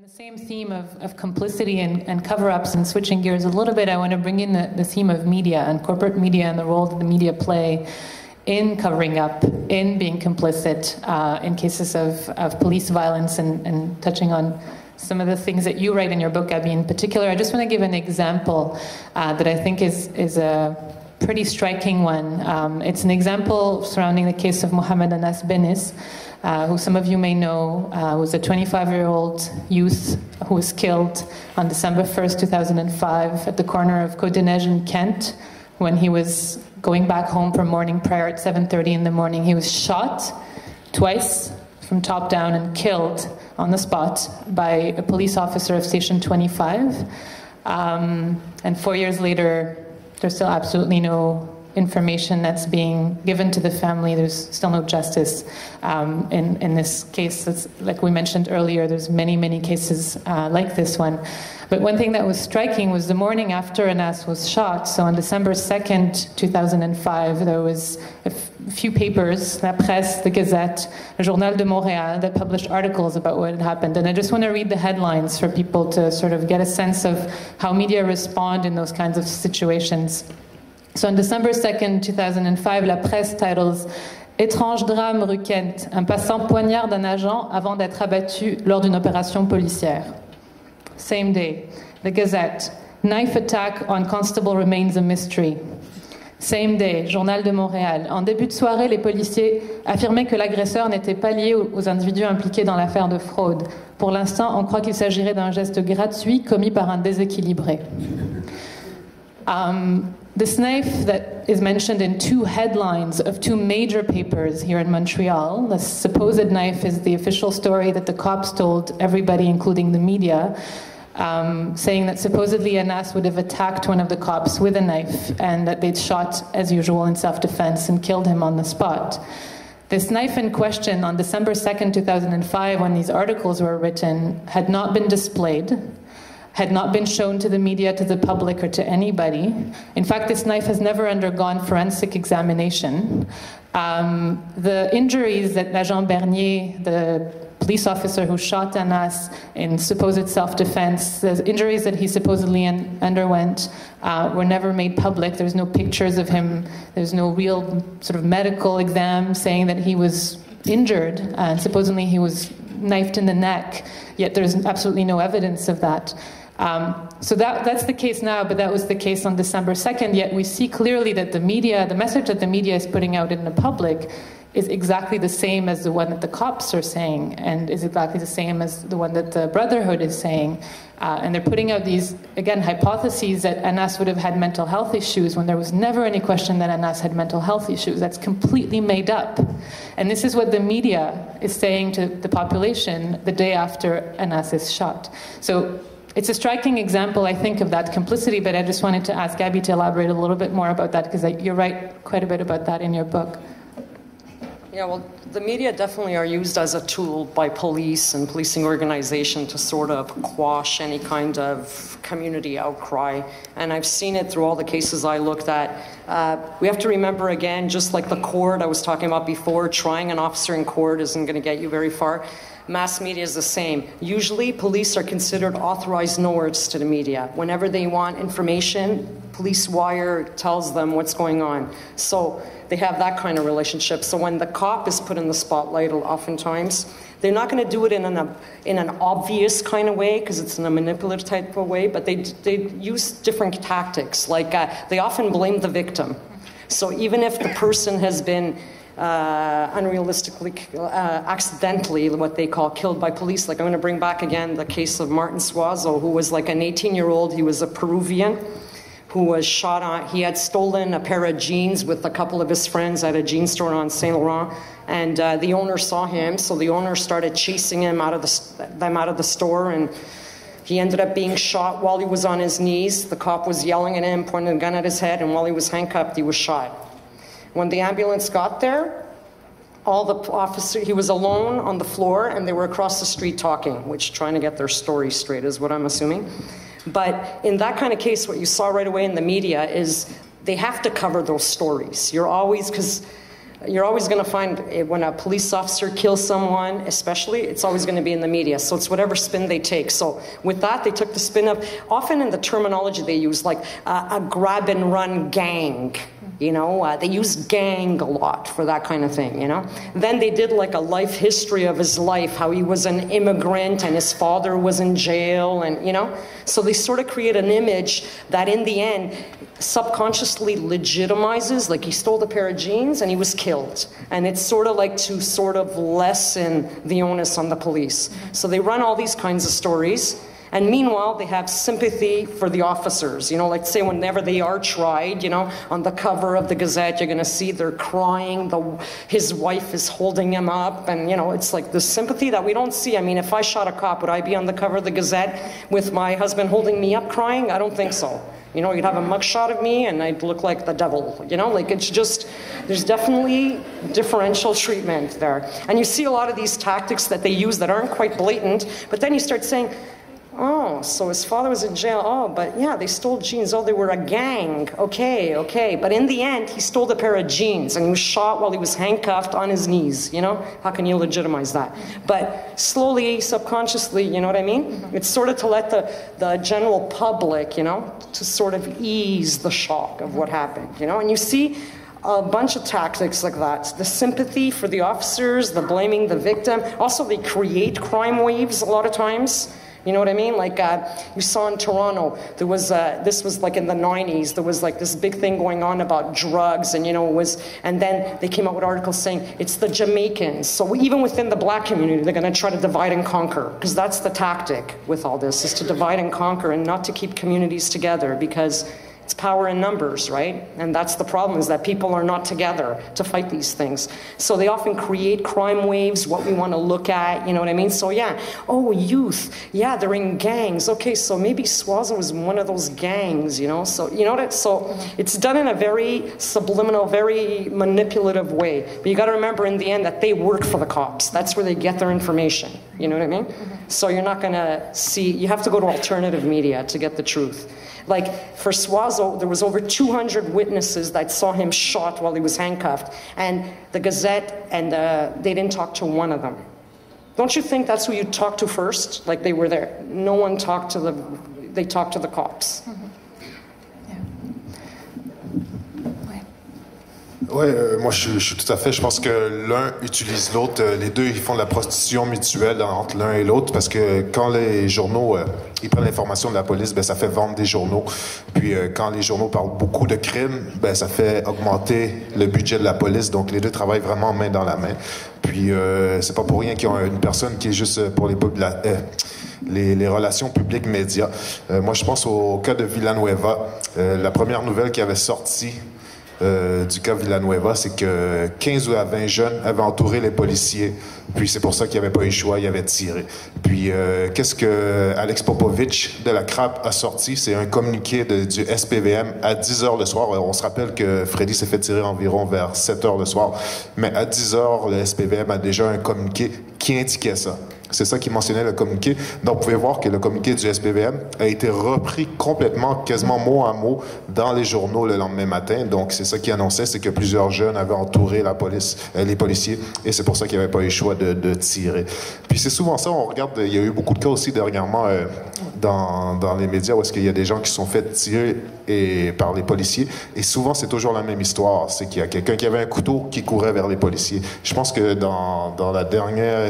The same theme of complicity and cover-ups, and switching gears a little bit, I want to bring in the theme of media and corporate media and the role that the media play in covering up, in being complicit in cases of police violence, and touching on some of the things that you write in your book, Gaby, in particular. I just want to give an example that I think is a pretty striking one. It's an example surrounding the case of Mohamed Anas Benis, who some of you may know was a 25-year-old youth who was killed on December 1st, 2005 at the corner of Côte des Neiges in Kent when he was going back home for morning prayer at 7:30 in the morning. He was shot twice from top down and killed on the spot by a police officer of Station 25. And 4 years later, there's still absolutely no information that's being given to the family. There's still no justice in this case. It's, like we mentioned earlier, there's many, many cases like this one. But one thing that was striking was the morning after Anas was shot, so on December 2nd, 2005, there was a few papers, La Presse, the Gazette, le Journal de Montréal, that published articles about what had happened. And I just want to read the headlines for people to sort of get a sense of how media respond in those kinds of situations. So on December 2nd, 2005, La Presse titles Étrange drame rue Kent, un passant poignarde un agent avant d'être abattu lors d'une opération policière. Same day, The Gazette, knife attack on constable remains a mystery. Same day, Journal de Montréal. En début de soirée, les policiers affirmaient que l'agresseur n'était pas lié aux individus impliqués dans l'affaire de fraude. Pour l'instant, on croit qu'il s'agirait d'un geste gratuit commis par un déséquilibré. This knife that is mentioned in two headlines of two major papers here in Montreal, the supposed knife is the official story that the cops told everybody, including the media, saying that supposedly Anas would have attacked one of the cops with a knife and that they'd shot, as usual, in self-defense and killed him on the spot. This knife in question on December 2nd, 2005, when these articles were written, had not been displayed, had not been shown to the media, to the public, or to anybody. In fact, this knife has never undergone forensic examination. The injuries that L'Agent Bernier, the police officer who shot Anas in supposed self-defense, the injuries that he supposedly underwent were never made public. There's no pictures of him. There's no real sort of medical exam saying that he was injured, and supposedly he was knifed in the neck, yet there's absolutely no evidence of that. So that's the case now, but that was the case on December 2nd, yet we see clearly that the media, the message that the media is putting out in the public is exactly the same as the one that the cops are saying, and is exactly the same as the one that the Brotherhood is saying. And they're putting out these, again, hypotheses that Anas would have had mental health issues when there was never any question that Anas had mental health issues. That's completely made up. And this is what the media is saying to the population the day after Anas is shot. So it's a striking example, I think, of that complicity, but I just wanted to ask Gaby to elaborate a little bit more about that, because you write quite a bit about that in your book. Yeah, well, the media definitely are used as a tool by police and policing organizations to sort of quash any kind of community outcry. And I've seen it through all the cases I looked at. We have to remember, again, just like the court I was talking about before, trying an officer in court isn't going to get you very far. Mass media is the same. Usually, police are considered authorized knowers to the media. Whenever they want information, police wire tells them what's going on. So they have that kind of relationship. So when the cop is put in the spotlight, oftentimes, they're not going to do it in an obvious kind of way, because it's in a manipulative type of way, but they use different tactics. Like, they often blame the victim. So even if the person has been unrealistically, accidentally, what they call killed by police. Like, I'm going to bring back again the case of Martin Suazo, who was like an 18-year-old. He was a Peruvian who was shot on. He had stolen a pair of jeans with a couple of his friends at a jean store on Saint Laurent, and the owner saw him, so the owner started chasing him out of the store, and he ended up being shot while he was on his knees. The cop was yelling at him, pointing a gun at his head, and while he was handcuffed, he was shot. When the ambulance got there, he was alone on the floor, and they were across the street talking, which trying to get their story straight is what I'm assuming. But in that kind of case, what you saw right away in the media is they have to cover those stories. You're always, because you're always going to find when a police officer kills someone, especially, it's always going to be in the media. So it's whatever spin they take. So with that, they took the spin of, often in the terminology they use, like a grab and run gang. You know, they use gang a lot for that kind of thing, you know. Then they did like a life history of his life, how he was an immigrant and his father was in jail, and, you know. So they sort of create an image that in the end subconsciously legitimizes, like he stole a pair of jeans and he was killed. And it's sort of like to sort of lessen the onus on the police. So they run all these kinds of stories. And meanwhile, they have sympathy for the officers. You know, like say whenever they are tried, you know, on the cover of the Gazette, you're going to see they're crying, his wife is holding him up, and, you know, it's like the sympathy that we don't see. I mean, if I shot a cop, would I be on the cover of the Gazette with my husband holding me up crying? I don't think so. You know, you'd have a mugshot of me and I'd look like the devil, you know, like it's just, there's definitely differential treatment there. And you see a lot of these tactics that they use that aren't quite blatant, but then you start saying, oh, so his father was in jail. Oh, but yeah, they stole jeans. Oh, they were a gang. Okay, okay. But in the end, he stole a pair of jeans and he was shot while he was handcuffed on his knees. You know, how can you legitimize that? But slowly, subconsciously, you know what I mean? It's sort of to let the general public, you know, to sort of ease the shock of what happened, you know? And you see a bunch of tactics like that. The sympathy for the officers, the blaming the victim. Also, they create crime waves a lot of times. You know what I mean? Like you saw in Toronto, there was, this was like in the 90s, there was like this big thing going on about drugs, and, you know, it was, and then they came out with articles saying it's the Jamaicans. So even within the black community, they're going to try to divide and conquer, because that's the tactic with all this, is to divide and conquer and not to keep communities together, because it's power in numbers, right? And that's the problem, is that people are not together to fight these things. So they often create crime waves, what we want to look at, you know what I mean? So yeah, oh, youth, yeah, they're in gangs. Okay, so maybe Swazo was one of those gangs, you know? So, you know what? So it's done in a very subliminal, very manipulative way. But you got to remember in the end that they work for the cops. That's where they get their information, you know what I mean? So you're not going to see, you have to go to alternative media to get the truth. Like for Swazo, there was over 200 witnesses that saw him shot while he was handcuffed. And the Gazette, and they didn't talk to one of them. Don't you think that's who you talk to first? Like they were there. No one talked to they talked to the cops. Oui, moi je suis tout à fait. Je pense que l'un utilise l'autre. Les deux, ils font de la prostitution mutuelle entre l'un et l'autre, parce que quand les journaux ils prennent l'information de la police, ben ça fait vendre des journaux. Puis quand les journaux parlent beaucoup de crimes, ben ça fait augmenter le budget de la police. Donc les deux travaillent vraiment main dans la main. Puis c'est pas pour rien qu'ils ont une personne qui est juste pour les relations publiques médias. Moi je pense au cas de Villanueva. La première nouvelle qui avait sorti du cas Villanueva, c'est que 15 à 20 jeunes avaient entouré les policiers. Puis c'est pour ça qu'il n'y avait pas eu le choix, ils avaient tiré. Puis qu'est-ce que Alex Popovich de la CRAP a sorti? C'est un communiqué du SPVM à 10h le soir. On se rappelle que Freddy s'est fait tirer environ vers 7h le soir. Mais à 10h, le SPVM a déjà un communiqué qui indiquait ça. C'est ça qui mentionnait le communiqué. Donc, vous pouvez voir que le communiqué du SPVM a été repris complètement, quasiment mot à mot, dans les journaux le lendemain matin. Donc, c'est ça qui annonçait, c'est que plusieurs jeunes avaient entouré la police, les policiers, et c'est pour ça qu'il n'y avait pas eu le choix de tirer. Puis c'est souvent ça, on regarde, il y a eu beaucoup de cas aussi dernièrement dans les médias où est-ce qu'il y a des gens qui se sont fait tirer par les policiers, et souvent c'est toujours la même histoire, c'est qu'il y a quelqu'un qui avait un couteau qui courait vers les policiers. Je pense que dans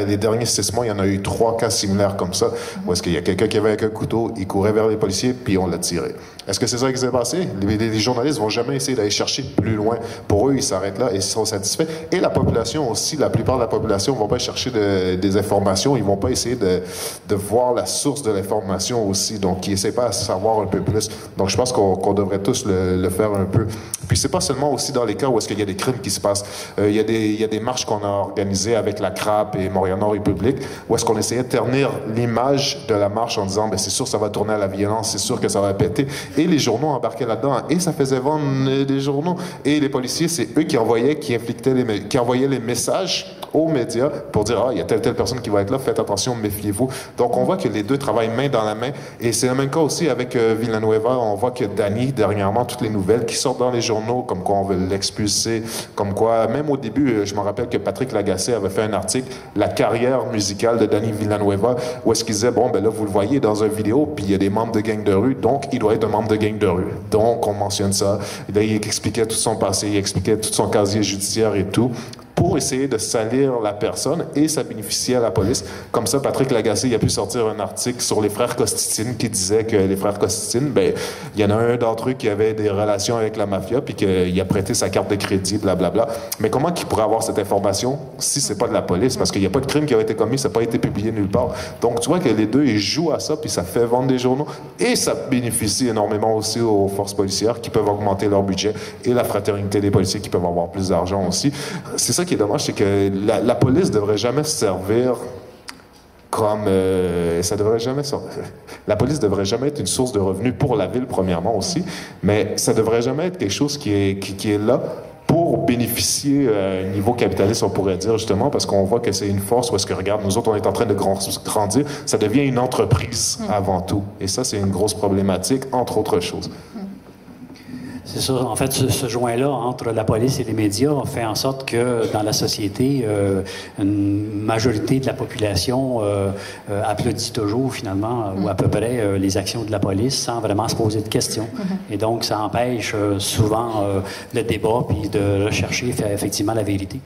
les derniers 6 mois, il y en a eu 3 cas similaires comme ça, où est-ce qu'il y a quelqu'un qui avait un couteau, il courait vers les policiers, puis on l'a tiré. Est-ce que c'est ça qui s'est passé? Les journalistes vont jamais essayer d'aller chercher plus loin. Pour eux, ils s'arrêtent là et ils sont satisfaits. Et la population aussi, la plupart de la population ne vont pas chercher des informations, ils vont pas essayer de voir la source de l'information aussi. Donc, ils essaient pas à savoir un peu plus. Donc, je pense qu'on devrait tous le faire un peu. Puis, c'est pas seulement aussi dans les cas où est-ce qu'il y a des crimes qui se passent. Il y a des marches qu'on a organisées avec la CRAP et Montréal-Nord République, où est-ce qu'on essayait de ternir l'image de la marche en disant, ben c'est sûr ça va tourner à la violence, c'est sûr que ça va péter. Et les journaux embarquaient là-dedans, et ça faisait vendre des journaux. Et les policiers, c'est eux qui envoyaient les messages aux médias pour dire, ah, il y a telle personne qui va être là, faites attention, méfiez-vous. Donc on voit que les deux travaillent main dans la main, et c'est le même cas aussi avec Villanueva. On voit que Danny, dernièrement, toutes les nouvelles qui sortent dans les journaux journaux, comme quoi on veut l'expulser, comme quoi, même au début, je me rappelle que Patrick Lagacé avait fait un article, la carrière musicale de Danny Villanueva, où est-ce qu'il disait, bon, ben là, vous le voyez dans une vidéo, puis il y a des membres de gang de rue, donc il doit être un membre de gang de rue. Donc, on mentionne ça. Et là, il expliquait tout son passé, il expliquait tout son casier judiciaire et tout, pour essayer de salir la personne, et ça bénéficiait à la police. Comme ça, Patrick Lagacé, il a pu sortir un article sur les frères Costitine qui disait que les frères Costitine, ben, il y en a un d'entre eux qui avait des relations avec la mafia, puis qu'il a prêté sa carte de crédit, blablabla. Mais comment qu'il pourrait avoir cette information si c'est pas de la police? Parce qu'il n'y a pas de crime qui a été commis, ça n'a pas été publié nulle part. Donc, tu vois que les deux, ils jouent à ça, puis ça fait vendre des journaux, et ça bénéficie énormément aussi aux forces policières qui peuvent augmenter leur budget, et la fraternité des policiers qui peuvent avoir plus d'argent aussi. C'est ça qui est dommage, c'est que la police devrait jamais se servir comme ça devrait jamais la police devrait jamais être une source de revenus pour la ville premièrement aussi, mais ça devrait jamais être quelque chose qui est là pour bénéficier niveau capitaliste, on pourrait dire justement, parce qu'on voit que c'est une force, parce que regarde, nous autres on est en train de grandir, ça devient une entreprise avant tout, et ça c'est une grosse problématique entre autres choses. C'est ça. En fait, ce joint-là entre la police et les médias fait en sorte que dans la société, une majorité de la population applaudit toujours, finalement, ou à peu près, les actions de la police sans vraiment se poser de questions. Et donc, ça empêche souvent le débat puis de rechercher effectivement la vérité.